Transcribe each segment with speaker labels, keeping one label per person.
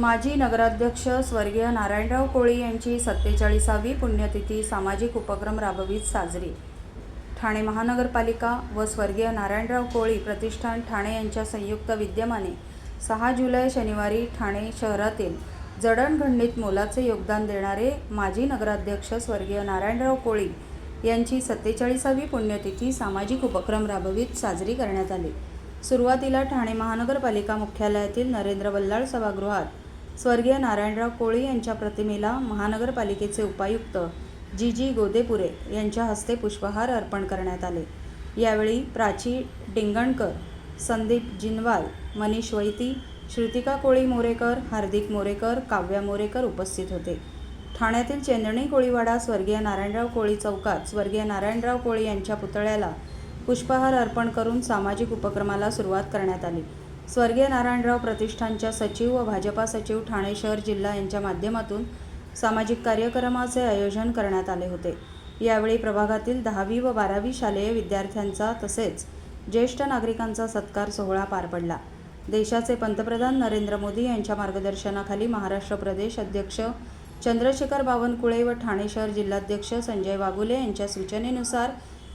Speaker 1: माजी नगराध्यक्ष स्वर्गीय नारायणराव कोळी यांची 47वी पुण्यतिथी सामाजिक उपक्रम राबवीत साजरी। ठाणे महानगरपालिका व स्वर्गीय नारायणराव कोळी प्रतिष्ठान ठाणे यांच्या संयुक्त विद्यमाने 6 जुलै शनिवारी ठाणे शहरातील जडणघडणीत मोलाचे योगदान देणारे माजी नगराध्यक्ष स्वर्गीय नारायणराव कोळी यांची 47वी पुण्यतिथी सामाजिक उपक्रम राबवीत साजरी करण्यात आली। सुरुवातीला ठाणे महानगरपालिका मुख्यालयातील नरेंद्र बल्लाळ सभागृहात स्वर्गीय नारायणराव कोळी यांच्या प्रतिमेला महानगरपालिकेचे उपायुक्त जी गोदेपुरे यांच्या हस्ते पुष्पहार अर्पण करण्यात आले। यावेळी प्राची डिंगणकर, संदीप जिनवाल, मनीष वैती, श्रुतिका कोळी मोरेकर, हार्दिक मोरेकर, काव्या मोरेकर उपस्थित होते। ठाण्यातील चेंदणी कोळीवाडा स्वर्गीय नारायणराव कोळी चौकात स्वर्गीय नारायणराव कोळी यांच्या पुतळ्याला पुष्पहार अर्पण करून सामाजिक उपक्रमाला सुरुवात करण्यात आली। स्वर्गीय नारायणराव प्रतिष्ठानच्या सचिव व भाजपा सचिव ठाणे शहर जिल्हा यांच्या माध्यमातून सामाजिक कार्यक्रमाचे आयोजन करण्यात आले होते। यावेळी प्रभागातील 10वी व 12वी शालेय विद्यार्थ्यांचा तसेच ज्येष्ठ नागरिकांचा सत्कार सोहळा पार पडला। देशाचे पंतप्रधान नरेंद्र मोदी यांच्या मार्गदर्शनाखाली महाराष्ट्र प्रदेश अध्यक्ष चंद्रशेखर बावनकुळे व ठाणे शहर जिल्हाध्यक्ष संजय वाघुले यांच्या सूचनेनुसार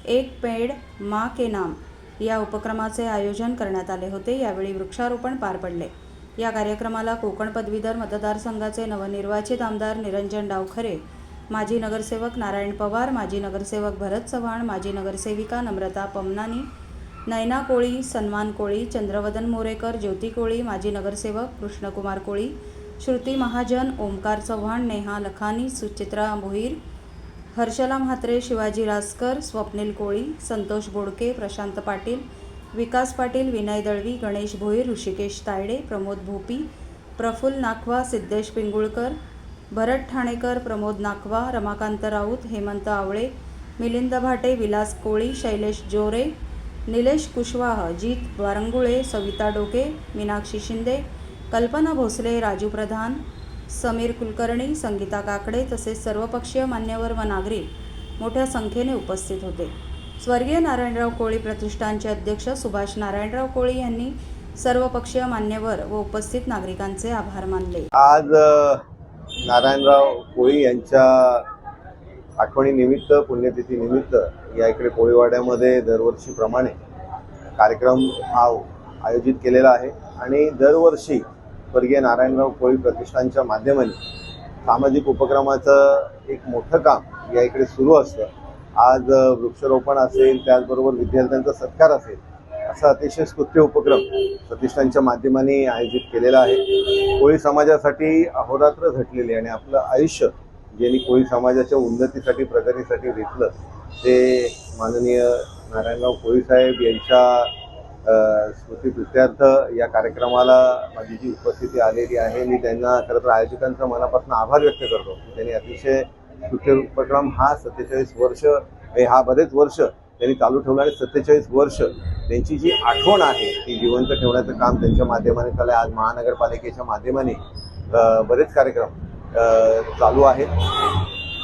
Speaker 1: एक पेड़ माँ के नाम या उपक्रमाचे आयोजन करण्यात आले होते। यावेळी वृक्षारोपण पार पडले। या कार्यक्रमाला कोकण पदवीधर मतदारसंघाचे नवनिर्वाचित आमदार निरंजन डावखरे, माजी नगरसेवक नारायण पवार, माजी नगरसेवक भरत चव्हाण, माजी नगरसेविका नम्रता पमनानी, नैना कोळी, सन्मान कोळी, चंद्रवदन मोरेकर, ज्योती कोळी, माजी नगरसेवक कृष्णकुमार कोळी, श्रुती महाजन, ओमकार चव्हाण, नेहा लखानी, सुचित्रा भोईर, हर्षला म्हात्रे, शिवाजी रासकर, स्वप्नील कोळी, संतोष बोडके, प्रशांत पाटील, विकास पाटील, विनय दळवी, गणेश भोईर, ऋषिकेश तायडे, प्रमोद भोपी, प्रफुल्ल नाखवा, सिद्धेश पिंगुळकर, भरत ठाणेकर, प्रमोद नाखवा, रमाकांत राऊत, हेमंत आवळे, मिलिंद भाटे, विलास कोळी, शैलेश जोरे, निलेश कुशवाह, जीत वारंगुळे, सविता डोके, मीनाक्षी शिंदे, कल्पना भोसले, राजू प्रधान, समीर कुलकर्णी, संगीता काकडे तसेच सर्वपक्षीय मान्यवर व नागरिक मोठ्या संख्येने उपस्थित होते। स्वर्गीय नारायणराव कोळी प्रतिष्ठानचे अध्यक्ष सुभाष नारायणराव कोळी यांनी सर्वपक्षीय मान्यवर व उपस्थित नागरिकांचे आभार मानले।
Speaker 2: आज नारायणराव कोळी यांच्या आठवणीनिमित्त, पुण्यतिथी निमित्त या इकडे कोळीवाड्यामध्ये दरवर्षीप्रमाणे कार्यक्रम हा आयोजित केलेला आहे आणि दरवर्षी स्वर्गीय नारायणराव कोळी प्रतिष्ठानच्या माध्यमाने सामाजिक उपक्रमाचं एक मोठं काम या इकडे सुरू असतं। आज वृक्षारोपण असेल, त्याचबरोबर विद्यार्थ्यांचा सत्कार असेल, असा अतिशय स्तुत्य उपक्रम प्रतिष्ठानच्या माध्यमाने आयोजित केलेला आहे। कोळी समाजासाठी अहोरात्र झटलेले आणि आपलं आयुष्य ज्यांनी कोळी समाजाच्या उन्नतीसाठी, प्रगतीसाठी घेतलं ते माननीय नारायणराव कोळी साहेब यांच्या स्मृतिप्रित्यर्थ या कार्यक्रमाला माझी जी उपस्थिती आलेली आहे, मी त्यांना खरं तर आयोजकांचा मनापासून आभार व्यक्त करतो। त्यांनी अतिशय स्तुत्य उपक्रम हा 47 वर्ष हा बरेच वर्ष त्यांनी चालू ठेवला आणि 47 वर्ष त्यांची जी आठवण आहे ती जिवंत ठेवण्याचं काम त्यांच्या माध्यमाने झालं। आज महानगरपालिकेच्या माध्यमाने बरेच कार्यक्रम चालू आहेत।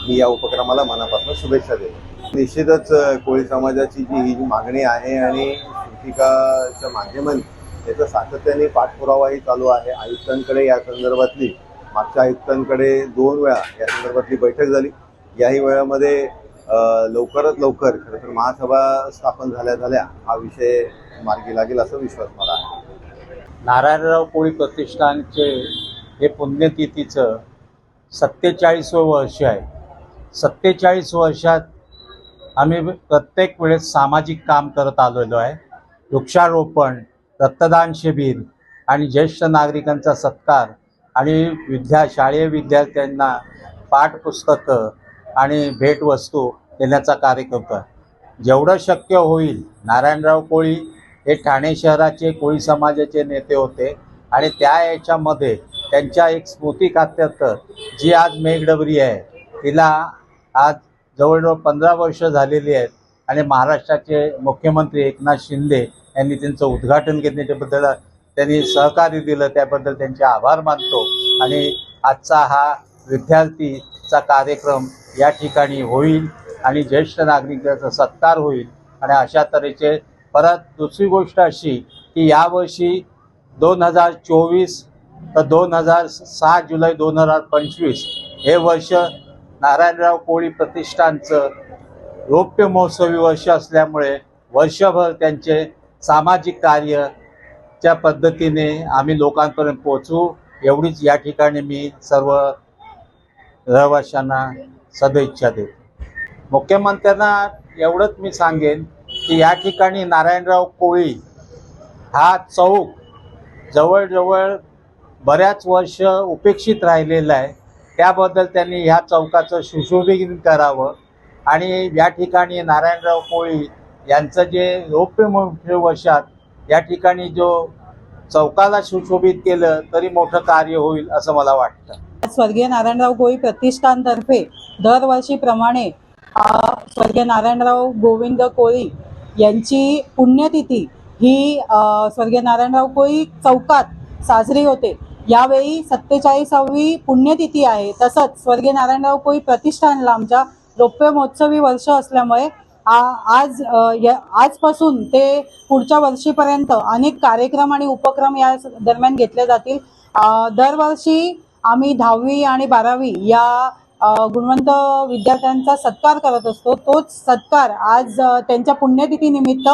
Speaker 2: मी या उपक्रमाला मनापासून शुभेच्छा देतो। निश्चितच कोळी समाजाची ही मागणी आहे आणि श्रुतिकाच्या माध्यमाने याचा सातत्याने पाठपुरावाही चालू आहे। आयुक्तांकडे या संदर्भातली मागच्या आयुक्तांकडे 2 वेळा या संदर्भातली बैठक झाली। याही वेळामध्ये लवकरात लवकर खरं तर महासभा स्थापन झाल्या हा विषय मार्गी लागेल असा विश्वास मला आहे।
Speaker 3: नारायणराव कोळी प्रतिष्ठानचे हे पुण्यतिथीचं 47वं वर्ष आहे। 47 वर्षात आम्ही प्रत्येक वेळेस सामाजिक काम करत आलेलो आहे। वृक्षारोपण, रक्तदान शिबिर आणि ज्येष्ठ नागरिकांचा सत्कार आणि शालेय विद्यार्थ्यांना पाठपुस्तकं आणि भेटवस्तू देण्याचा कार्यक्रम आहे। जेवढं शक्य होईल, नारायणराव कोळी हे ठाणे शहराचे कोळी समाजाचे नेते होते आणि याच्यामध्ये त्यांच्या एक स्मृती खात्यात जी आज मेघडबरी आहे तिला आज जवळजवळ 15 वर्ष झालेली आहेत आणि महाराष्ट्राचे मुख्यमंत्री एकनाथ शिंदे यांनी त्यांचं उद्घाटन केल्याबद्दल, त्यांनी सहकार्य दिलं त्याबद्दल त्यांचे आभार मानतो। आणि आजचा हा विद्यार्थीचा कार्यक्रम या ठिकाणी होईल आणि ज्येष्ठ नागरिकांचा सत्कार होईल आणि अशा तऱ्हेचे परत दुसरी गोष्ट अशी की यावर्षी 2024 तर 6 जुलै 2025 हे वर्ष नारायणराव कोळी प्रतिष्ठानचं रौप्य महोत्सवी वर्ष असल्यामुळे वर्षभर त्यांचे सामाजिक कार्यच्या पद्धतीने आम्ही लोकांपर्यंत पोहोचू एवढीच या ठिकाणी मी सर्व रहिवाशांना सदिच्छा देतो. मुख्यमंत्र्यांना एवढंच मी सांगेन की या ठिकाणी नारायणराव कोळी हा चौक जवळजवळ बऱ्याच वर्ष उपेक्षित राहिलेला आहे. त्याबद्दल त्यांनी ह्या चौकाचं सुशोभीकरण करावं आणि या ठिकाणी नारायणराव कोळी यांचं जे रौप्य महोत्सवी वर्षात या ठिकाणी जो चौकाला सुशोभित केलं तरी मोठं कार्य होईल असं मला वाटतं.
Speaker 4: स्वर्गीय नारायणराव कोळी प्रतिष्ठानतर्फे दरवर्षीप्रमाणे स्वर्गीय नारायणराव गोविंद कोळी यांची पुण्यतिथी ही स्वर्गीय नारायणराव कोळी चौकात साजरी होते. यावेळी 47वी पुण्यतिथी आहे. तसंच स्वर्गीय नारायणराव कोळी प्रतिष्ठानला आमच्या रौप्य महोत्सवी वर्ष असल्यामुळे आजपासून ते पुढच्या वर्षीपर्यंत अनेक कार्यक्रम आणि उपक्रम या दरम्यान घेतले जातील. दरवर्षी आम्ही 10वी आणि 12वी या गुणवंत विद्यार्थ्यांचा सत्कार करत असतो. तोच सत्कार आज त्यांच्या पुण्यतिथीनिमित्त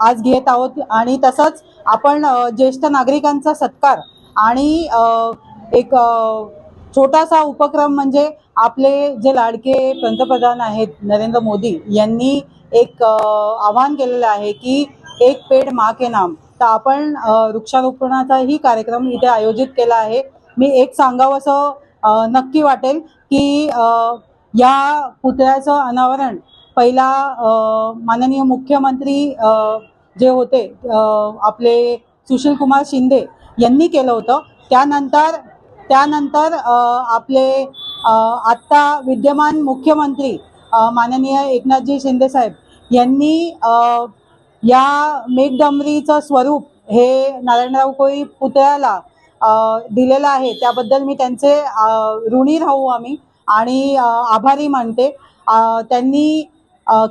Speaker 4: आज घेत आहोत. आणि तसंच आपण ज्येष्ठ नागरिकांचा सत्कार आणि एक छोटासा उपक्रम म्हणजे आपले जे लाडके पंतप्रधान आहेत नरेंद्र मोदी यांनी एक आवाहन केलेलं आहे की एक पेड़ माँ के नाम. तर आपण वृक्षारोपणाचाही कार्यक्रम इथे आयोजित केला आहे. मी एक सांगावंसं नक्की वाटेल की या पुतळ्याचं अनावरण पहिला माननीय मुख्यमंत्री जे होते आपले सुशीलकुमार शिंदे यांनी केलं होतं. त्यानंतर आपले आत्ता विद्यमान मुख्यमंत्री माननीय एकनाथजी शिंदे साहेब यांनी या मेघडंबरीचं स्वरूप हे नारायणराव कोळी पुतळ्याला दिलेलं आहे. त्याबद्दल मी त्यांचे ऋणी राहू आम्ही आणि आभारी मानते. त्यांनी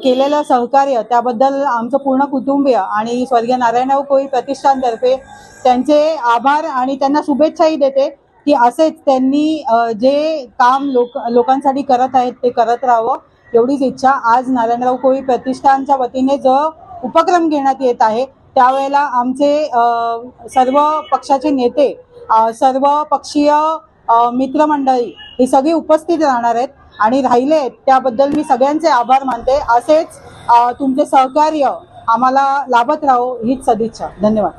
Speaker 4: केलेलं सहकार्य त्याबद्दल आमचं पूर्ण कुटुंबीय आणि स्वर्गीय नारायणराव कोळी प्रतिष्ठानतर्फे त्यांचे आभार आणि त्यांना शुभेच्छाही देते की असेच त्यांनी जे काम लोकांसाठी करत आहेत ते करत राहावं एवढीच इच्छा. आज नारायणराव कोळी प्रतिष्ठानच्या वतीने जो उपक्रम घेण्यात येत आहे त्यावेळेला आमचे सर्व पक्षाचे नेते सर्व पक्षीय मित्रमंडळी ही सगळी उपस्थित राहणार आहेत आणि राहिले आहेत त्याबद्दल मी सगळ्यांचे आभार मानते. असेच तुमचे सहकार्य आम्हाला लाभत राहो हीच सदिच्छा. धन्यवाद.